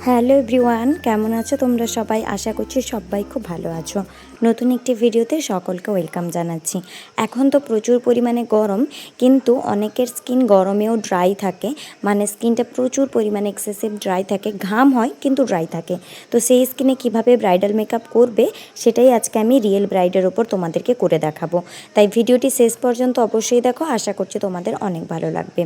Hello everyone, কেমন আছো তোমরা সবাই? আশা করছি সবাই খুব ভালো আছো। নতুন একটি ভিডিওতে সকলকে ওয়েলকাম জানাচ্ছি। এখন তো প্রচুর পরিমাণে গরম, কিন্তু অনেকের স্কিন গরমেও ড্রাই থাকে, মানে স্কিনটা প্রচুর পরিমাণে এক্সেসিভ ড্রাই থাকে, ঘাম হয় কিন্তু ড্রাই থাকে। তো সেই স্কিনে কিভাবে ব্রাইডাল মেকআপ করবে সেটাই আজকে আমি রিয়েল ব্রাইডের ওপর তোমাদেরকে করে দেখাবো। তাই ভিডিওটি শেষ পর্যন্ত অবশ্যই দেখো, আশা করছি তোমাদের অনেক ভালো লাগবে।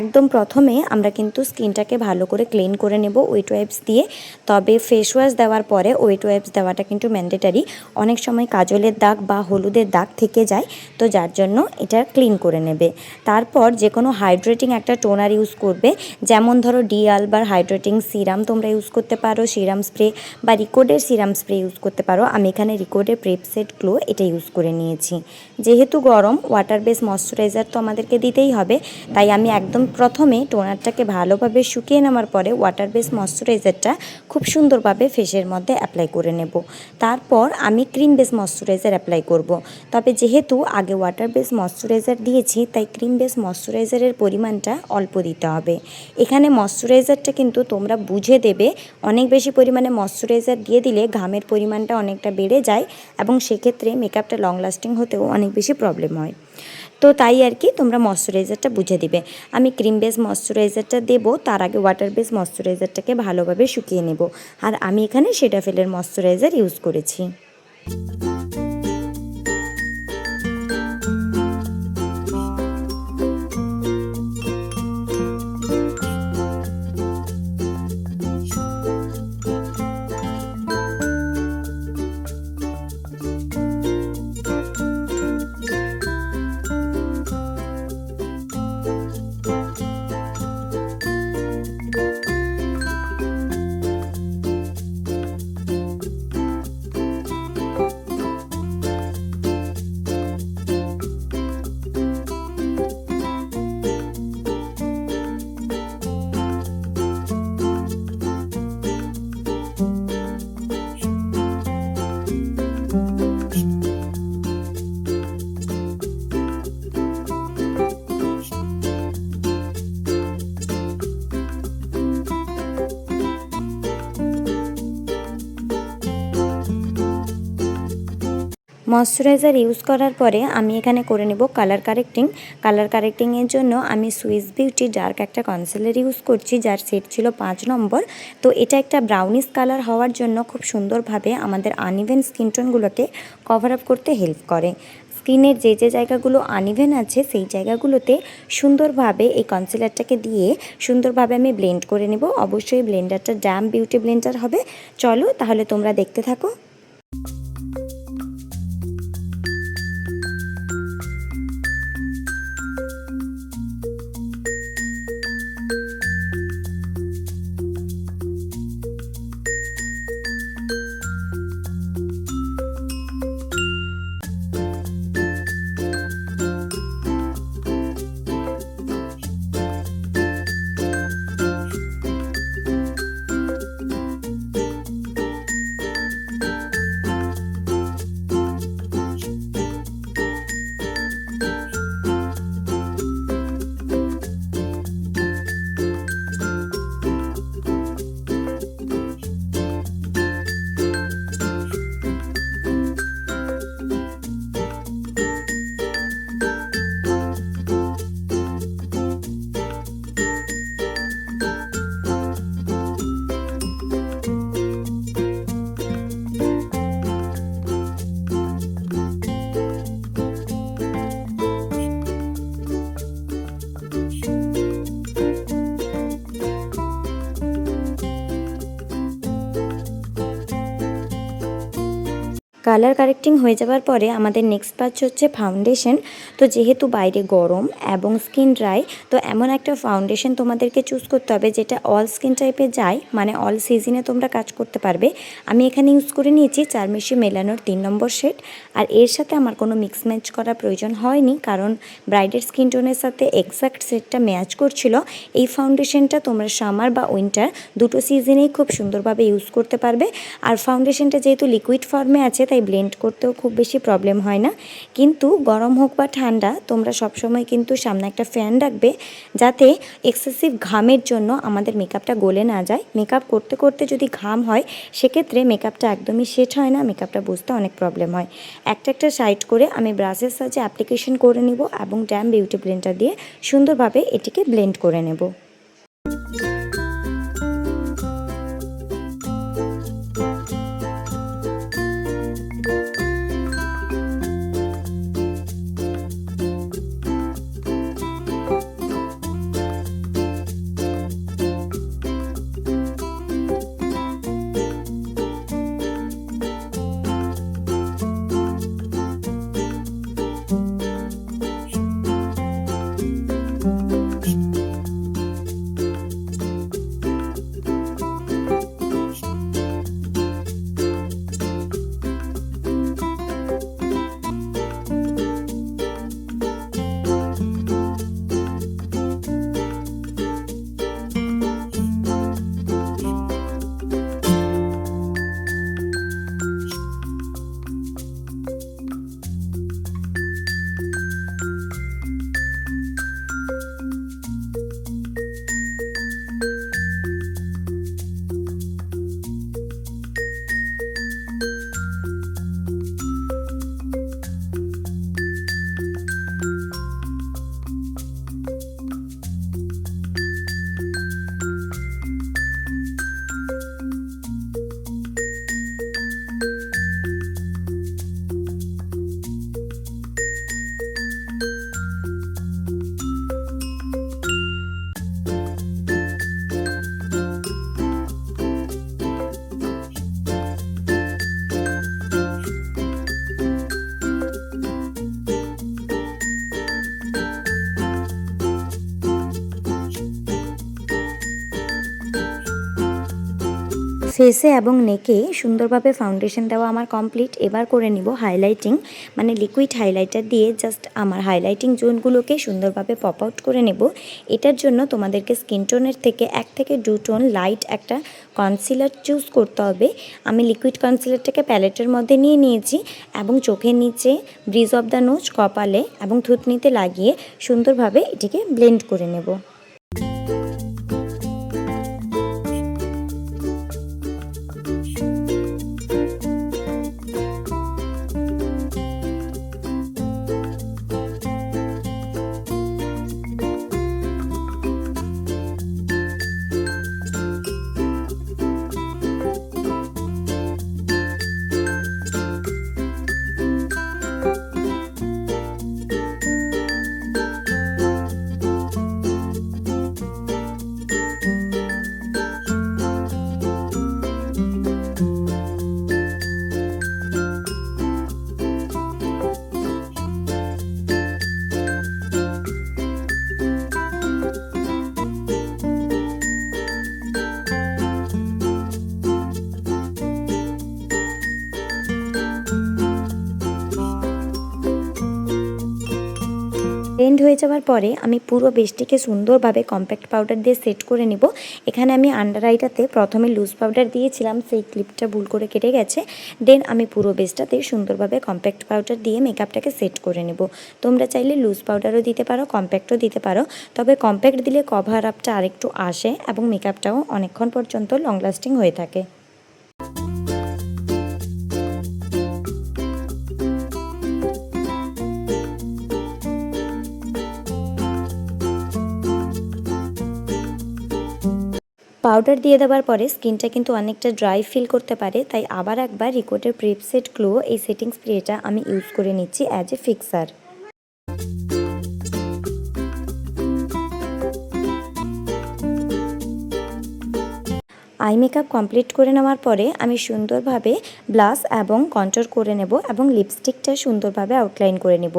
একদম প্রথমে আমরা কিন্তু স্কিনটাকে ভালো করে ক্লিন করে নেব ওয়েট ওয়াইপস দিয়ে। তবে ফেস ওয়াশ দেওয়ার পরে ওয়েট ওয়াইপস দেওয়াটা কিন্তু ম্যান্ডেটারি। অনেক সময় কাজলের দাগ বা হলুদের দাগ থেকে যায়, তো যার জন্য এটা ক্লিন করে নেবে। তারপর যে কোনো হাইড্রেটিং একটা টোনার ইউজ করবে, যেমন ধরো আলবার হাইড্রেটিং সিরাম তোমরা ইউজ করতে পারো, সিরাম স্প্রে বা রিকোডের সিরাম স্প্রে ইউজ করতে পারো। আমি এখানে রিকোডের প্রেপসেট গ্লো এটা ইউজ করে নিয়েছি। যেহেতু গরম, ওয়াটার বেস ময়শ্চারাইজার তো আমাদেরকে দিতেই হবে, তাই আমি একদম প্রথমে টোনারটাকে ভালোভাবে শুকিয়ে নেওয়ার পরে ওয়াটার বেস ময়শ্চারাইজারটা খুব সুন্দরভাবে ফেসের মধ্যে অ্যাপ্লাই করে নেব। তারপর আমি ক্রিম বেস ময়শ্চারাইজার অ্যাপ্লাই করব। তবে যেহেতু আগে ওয়াটার বেস ময়শ্চারাইজার দিয়েছি, তাই ক্রিম বেস ময়শ্চারাইজারের পরিমাণটা অল্প দিতে হবে। এখানে ময়শ্চারাইজারটা কিন্তু তোমরা বুঝে দেবে। অনেক বেশি পরিমাণে ময়শ্চারাইজার দিয়ে দিলে ঘামের পরিমাণটা অনেকটা বেড়ে যায়, এবং সেক্ষেত্রে মেকআপটা লং লাস্টিং হতেও অনেক বেশি প্রবলেম হয়। তো তাই আর কি, তোমরা ময়শ্চারাইজারটা বুঝে দিবে। আমি ক্রিম বেস ময়শ্চারাইজারটা দেবো, তার আগে ওয়াটার বেস ময়শ্চারাইজারটাকে ভালোভাবে শুকিয়ে নেব। আর আমি এখানে সেটাফিলের ময়শ্চারাইজার ইউজ করেছি। ময়শ্চারাইজার ইউজ করার পরে আমি এখানে করে নেব কালার কারেক্টিং। কালার কারেক্টিংয়ের জন্য আমি সুইস বিউটি ডার্ক একটা কনসিলার ইউজ করছি, যার সেট ছিল 5 নম্বর। তো এটা একটা ব্রাউনিশ কালার হওয়ার জন্য খুব সুন্দরভাবে আমাদের আনইভেন স্কিন টোনগুলোকে কভার আপ করতে হেল্প করে। স্কিনের যে যে জায়গাগুলো আনইভেন আছে সেই জায়গাগুলোতে সুন্দরভাবে এই কনসিলারটাকে দিয়ে সুন্দরভাবে আমি ব্লেন্ড করে নেব। অবশ্যই ব্লেন্ডারটা ড্যাম বিউটি ব্লেন্ডার হবে। চলো তাহলে তোমরা দেখতে থাকো। কালার কারেক্টিং হয়ে যাওয়ার পরে আমাদের নেক্সট কাজ হচ্ছে ফাউন্ডেশন। তো যেহেতু বাইরে গরম এবং স্কিন ড্রাই, তো এমন একটা ফাউন্ডেশন তোমাদেরকে চুজ করতে হবে যেটা অল স্কিন টাইপে যায়, মানে অল সিজনে তোমরা কাজ করতে পারবে। আমি এখানে ইউজ করে নিয়েছি চারমেশি মেলানোর 3 নম্বর শেড। আর এর সাথে আমার কোনো মিক্স ম্যাচ করার প্রয়োজন হয়নি, কারণ ব্রাইডের স্কিন টোনের সাথে এক্স্যাক্ট সেটটা ম্যাচ করছিল। এই ফাউন্ডেশনটা তোমরা সামার বা উইন্টার দুটো সিজনেই খুব সুন্দরভাবে ইউজ করতে পারবে। আর ফাউন্ডেশনটা যেহেতু লিকুইড ফর্মে আছে, তাই ব্লেন্ড করতেও খুব বেশি প্রবলেম হয় না। কিন্তু গরম হোক বা ঠান্ডা তোমরা সবসময় কিন্তু সামনে একটা ফ্যান রাখবে, যাতে এক্সেসিভ ঘামের জন্য আমাদের মেকআপটা গলে না যায়। মেকআপ করতে করতে যদি ঘাম হয় সেক্ষেত্রে মেকআপটা একদমই সেট হয় না, মেকআপটা বুঝতে অনেক প্রবলেম হয়। একটা সাইড করে আমি ব্রাশের সাহায্যে অ্যাপ্লিকেশন করে নিব এবং ড্যাম বিউটি ব্লেন্ডার দিয়ে সুন্দরভাবে এটিকে ব্লেন্ড করে নেব। ফেসে এবং নেকে সুন্দরভাবে ফাউন্ডেশন দেওয়া আমার কমপ্লিট। এবার করে নিব হাইলাইটিং, মানে লিকুইড হাইলাইটার দিয়ে জাস্ট আমার হাইলাইটিং জোনগুলোকে সুন্দরভাবে পপ আউট করে নেব। এটার জন্য তোমাদেরকে স্কিন টোনের থেকে 1 থেকে 2 টোন লাইট একটা কনসিলার চুজ করতে হবে। আমি লিকুইড কনসিলারটাকে প্যালেটের মধ্যে নিয়ে নিয়েছি এবং চোখের নিচে, ব্রিজ অফ দ্য নোজ, কপালে এবং থুতনিতে লাগিয়ে সুন্দরভাবে এটিকে ব্লেন্ড করে নেব। ব্লেন্ড হয়ে যাওয়ার পরে আমি পুরো বেসটিকে সুন্দরভাবে কম্প্যাক্ট পাউডার দিয়ে সেট করে নেব। এখানে আমি আন্ডার আইটাতে প্রথমে লুজ পাউডার দিয়েছিলাম, সেই ক্লিপটা ভুল করে কেটে গেছে। দেন আমি পুরো বেসটাতে সুন্দরভাবে কম্প্যাক্ট পাউডার দিয়ে মেকআপটাকে সেট করে নেব। তোমরা চাইলে লুজ পাউডারও দিতে পারো, কম্প্যাক্টও দিতে পারো, তবে কম্প্যাক্ট দিলে কভার আপটা আরেকটু আসে এবং মেকআপটাও অনেকক্ষণ পর্যন্ত লং লাস্টিং হয়ে থাকে। পাউডার দিয়ে দেওয়ার পরে স্কিনটা কিন্তু অনেকটা ড্রাই ফিল করতে পারে, তাই আবার একবার রিকোটের প্রিপসেট গ্লো এই সেটিং স্প্রেটা আমি ইউজ করে নিচ্ছি as a fixer. Eye makeup complete করে নেওয়ার পরে আমি সুন্দরভাবে ব্লাশ এবং কন্ট্রোর করে নেব এবং লিপস্টিকটা সুন্দরভাবে আউটলাইন করে নেব।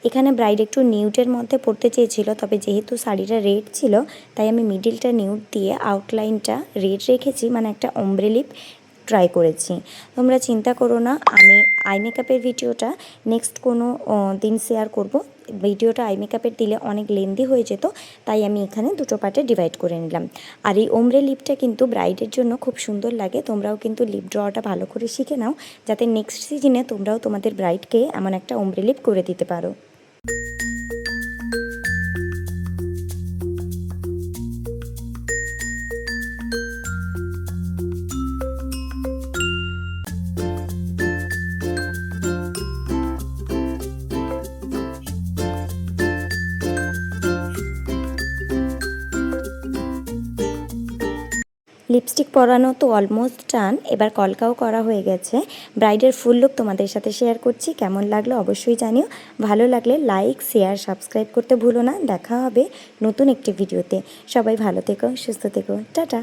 এখানে ব্রাইড একটু নিউডের মধ্যে পড়তে চেয়েছিল, তবে যেহেতু শাড়িটা রেড ছিল তাই আমি মিডিলটা নিউড দিয়ে আউটলাইনটা রেড রেখেছি, মানে একটা ওমব্রে লিপ ট্রাই করেছি। তোমরা চিন্তা করো না, আমি আই মেকআপের ভিডিওটা নেক্সট কোনো দিন শেয়ার করব। ভিডিওটা আই মেকআপের দিলে অনেক লেন্দি হয়ে যেত, তাই আমি এখানে দুটো পার্টে ডিভাইড করে নিলাম। আর এই ওমরে লিপটা কিন্তু ব্রাইডের জন্য খুব সুন্দর লাগে। তোমরাও কিন্তু লিপ ড্রটা ভালো করে শিখে নাও, যাতে নেক্সট সিজনে তোমরাও তোমাদের ব্রাইডকে এমন একটা ওমরে লিপ করে দিতে পারো। লিপস্টিক পরানো তো অলমোস্ট ডান, এবার কলকাও করা হয়ে গেছে। ব্রাইডের ফুল লুক তোমাদের সাথে শেয়ার করছি, কেমন লাগলো অবশ্যই জানিও। ভালো লাগলে লাইক, শেয়ার, সাবস্ক্রাইব করতে ভুলো না। দেখা হবে নতুন একটি ভিডিওতে। সবাই ভালো থেকো, সুস্থ থেকো, টাটা।